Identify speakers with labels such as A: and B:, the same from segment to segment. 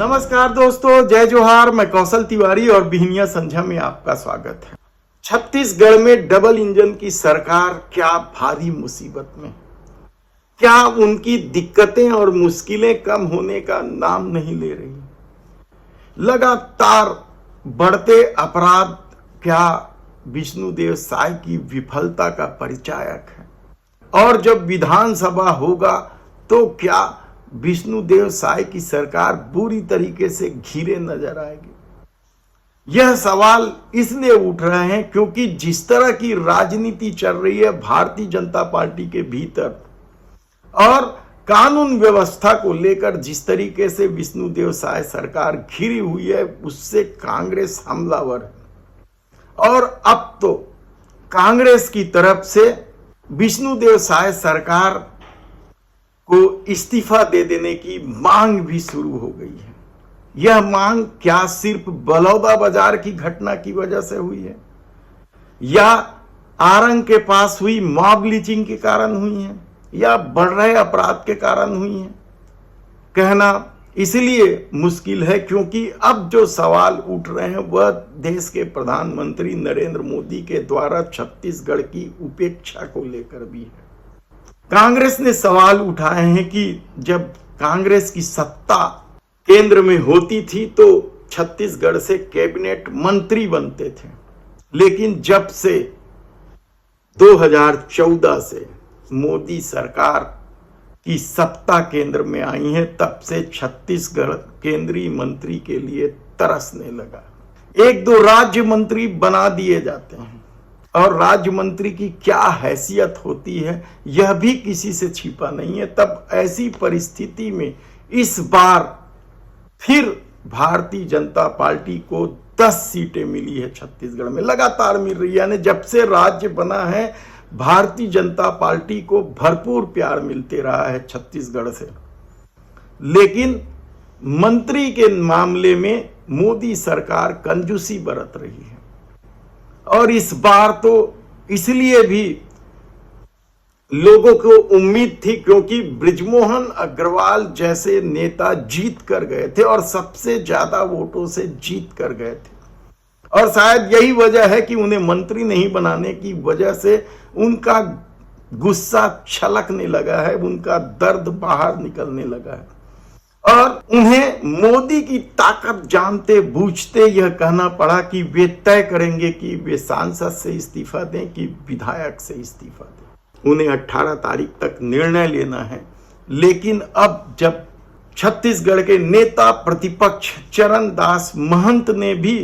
A: नमस्कार दोस्तों, जय जोहार। मैं कौशल तिवारी और बिहनिया संझा में आपका स्वागत है। छत्तीसगढ़ में डबल इंजन की सरकार क्या भारी मुसीबत में, क्या उनकी दिक्कतें और मुश्किलें कम होने का नाम नहीं ले रही। लगातार बढ़ते अपराध क्या विष्णुदेव साय की विफलता का परिचायक है, और जब विधानसभा होगा तो क्या विष्णुदेव साय की सरकार बुरी तरीके से घिरे नजर आएगी। यह सवाल इसलिए उठ रहे हैं क्योंकि जिस तरह की राजनीति चल रही है भारतीय जनता पार्टी के भीतर और कानून व्यवस्था को लेकर जिस तरीके से विष्णुदेव साय सरकार घिरी हुई है, उससे कांग्रेस हमलावर है। और अब तो कांग्रेस की तरफ से विष्णुदेव साय सरकार को इस्तीफा दे देने की मांग भी शुरू हो गई है। यह मांग क्या सिर्फ बलौदाबाजार की घटना की वजह से हुई है या आरंग के पास हुई मॉब लिंचिंग के कारण हुई है या बढ़ रहे अपराध के कारण हुई है, कहना इसलिए मुश्किल है क्योंकि अब जो सवाल उठ रहे हैं वह देश के प्रधानमंत्री नरेंद्र मोदी के द्वारा छत्तीसगढ़ की उपेक्षा को लेकर भी है। कांग्रेस ने सवाल उठाए हैं कि जब कांग्रेस की सत्ता केंद्र में होती थी तो छत्तीसगढ़ से कैबिनेट मंत्री बनते थे, लेकिन जब से 2014 से मोदी सरकार की सत्ता केंद्र में आई है, तब से छत्तीसगढ़ केंद्रीय मंत्री के लिए तरसने लगा। एक दो राज्य मंत्री बना दिए जाते हैं और राज्य मंत्री की क्या हैसियत होती है यह भी किसी से छिपा नहीं है। तब ऐसी परिस्थिति में इस बार फिर भारतीय जनता पार्टी को 10 सीटें मिली है छत्तीसगढ़ में, लगातार मिल रही है। यानी जब से राज्य बना है भारतीय जनता पार्टी को भरपूर प्यार मिलते रहा है छत्तीसगढ़ से, लेकिन मंत्री के मामले में मोदी सरकार कंजूसी बरत रही है। और इस बार तो इसलिए भी लोगों को उम्मीद थी क्योंकि बृजमोहन अग्रवाल जैसे नेता जीत कर गए थे और सबसे ज्यादा वोटों से जीत कर गए थे, और शायद यही वजह है कि उन्हें मंत्री नहीं बनाने की वजह से उनका गुस्सा छलकने लगा है, उनका दर्द बाहर निकलने लगा है और उन्हें मोदी की ताकत जानते बूझते यह कहना पड़ा कि वे तय करेंगे कि वे सांसद से इस्तीफा दें कि विधायक से इस्तीफा दें। उन्हें 18 तारीख तक निर्णय लेना है, लेकिन अब जब छत्तीसगढ़ के नेता प्रतिपक्ष चरणदास महंत ने भी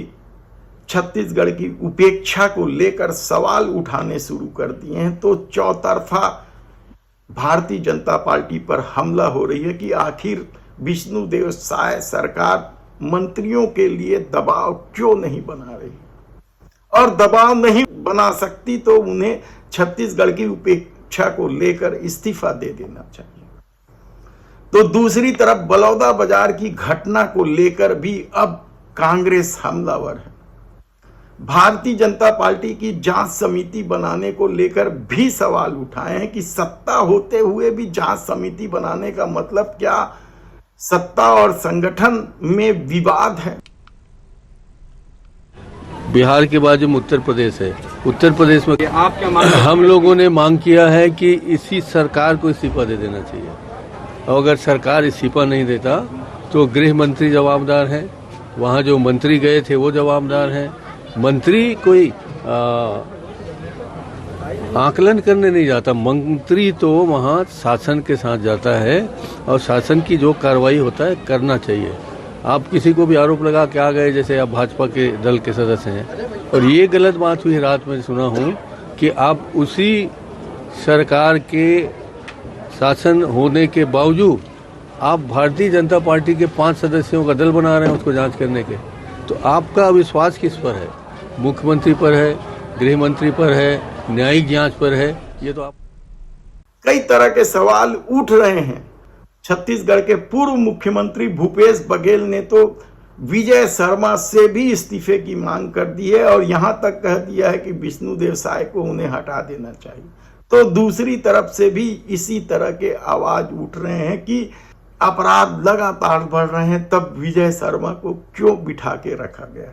A: छत्तीसगढ़ की उपेक्षा को लेकर सवाल उठाने शुरू कर दिए हैं, तो चौतरफा भारतीय जनता पार्टी पर हमला हो रही है कि आखिर विष्णुदेव साय सरकार मंत्रियों के लिए दबाव क्यों नहीं बना रही, और दबाव नहीं बना सकती तो उन्हें छत्तीसगढ़ की उपेक्षा को लेकर इस्तीफा दे देना चाहिए। तो दूसरी तरफ बलौदाबाजार की घटना को लेकर भी अब कांग्रेस हमलावर है। भारतीय जनता पार्टी की जांच समिति बनाने को लेकर भी सवाल उठाए हैं कि सत्ता होते हुए भी जांच समिति बनाने का मतलब क्या सत्ता और संगठन में विवाद है।
B: बिहार के बाद जो उत्तर प्रदेश है, उत्तर प्रदेश में आप क्या मांग, हम लोगों ने मांग किया है कि इसी सरकार को इस्तीफा दे देना चाहिए, और अगर सरकार इस्तीफा नहीं देता तो गृह मंत्री जवाबदार है, वहाँ जो मंत्री गए थे वो जवाबदार हैं। मंत्री कोई आकलन करने नहीं जाता, मंत्री तो वहाँ शासन के साथ जाता है और शासन की जो कार्रवाई होता है करना चाहिए। आप किसी को भी आरोप लगा के आ गए, जैसे आप भाजपा के दल के सदस्य हैं, और ये गलत बात हुई, रात में सुना हूँ कि आप उसी सरकार के शासन होने के बावजूद आप भारतीय जनता पार्टी के 5 सदस्यों का दल बना रहे हैं उसको जांच करने के। तो आपका विश्वास किस पर है? मुख्यमंत्री पर है, गृह मंत्री पर है, न्यायिक जांच पर है? ये तो आप
A: कई तरह के सवाल उठ रहे हैं। छत्तीसगढ़ के पूर्व मुख्यमंत्री भूपेश बघेल ने तो विजय शर्मा से भी इस्तीफे की मांग कर दी है और यहां तक कह दिया है कि विष्णुदेव साय को उन्हें हटा देना चाहिए। तो दूसरी तरफ से भी इसी तरह के आवाज उठ रहे हैं कि अपराध लगातार बढ़ रहे हैं, तब विजय शर्मा को क्यों बिठा के रखा गया?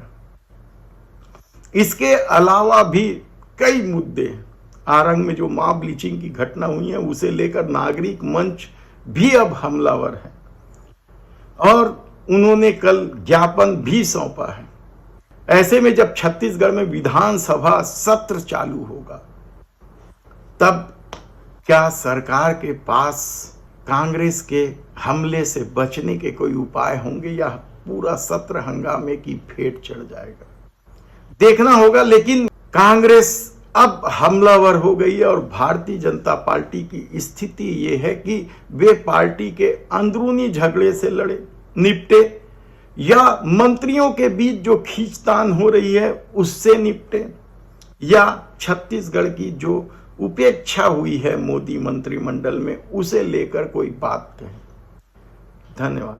A: इसके अलावा भी कई मुद्दे, आरंग में जो मॉब लिंचिंग की घटना हुई है उसे लेकर नागरिक मंच भी अब हमलावर है और उन्होंने कल ज्ञापन भी सौंपा है। ऐसे में जब छत्तीसगढ़ में विधानसभा सत्र चालू होगा, तब क्या सरकार के पास कांग्रेस के हमले से बचने के कोई उपाय होंगे या पूरा सत्र हंगामे की फेट चढ़ जाएगा? देखना होगा। लेकिन कांग्रेस अब हमलावर हो गई है और भारतीय जनता पार्टी की स्थिति यह है कि वे पार्टी के अंदरूनी झगड़े से लड़े निपटे या मंत्रियों के बीच जो खींचतान हो रही है उससे निपटे या छत्तीसगढ़ की जो उपेक्षा हुई है मोदी मंत्रिमंडल में उसे लेकर कोई बात कहे। धन्यवाद।